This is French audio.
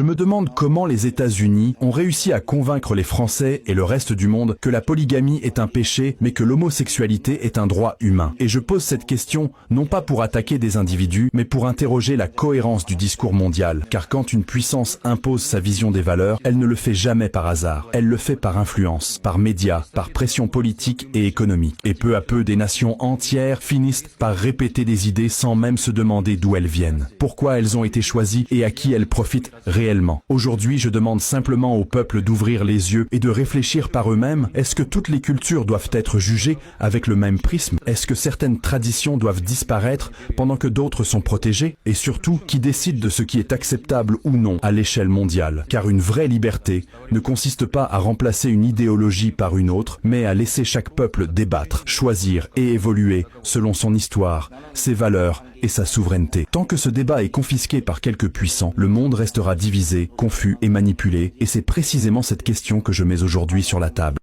Je me demande comment les États-Unis ont réussi à convaincre les Français et le reste du monde que la polygamie est un péché, mais que l'homosexualité est un droit humain. Et je pose cette question non pas pour attaquer des individus, mais pour interroger la cohérence du discours mondial. Car quand une puissance impose sa vision des valeurs, elle ne le fait jamais par hasard. Elle le fait par influence, par médias, par pression politique et économique. Et peu à peu, des nations entières finissent par répéter des idées sans même se demander d'où elles viennent, pourquoi elles ont été choisies et à qui elles profitent réellement. Aujourd'hui, je demande simplement au peuple d'ouvrir les yeux et de réfléchir par eux-mêmes. Est-ce que toutes les cultures doivent être jugées avec le même prisme? Est-ce que certaines traditions doivent disparaître pendant que d'autres sont protégées? Et surtout, qui décide de ce qui est acceptable ou non à l'échelle mondiale? Car une vraie liberté ne consiste pas à remplacer une idéologie par une autre, mais à laisser chaque peuple débattre, choisir et évoluer selon son histoire, ses valeurs et sa souveraineté. Tant que ce débat est confisqué par quelques puissants, le monde restera divisé, confus et manipulé, et c'est précisément cette question que je mets aujourd'hui sur la table.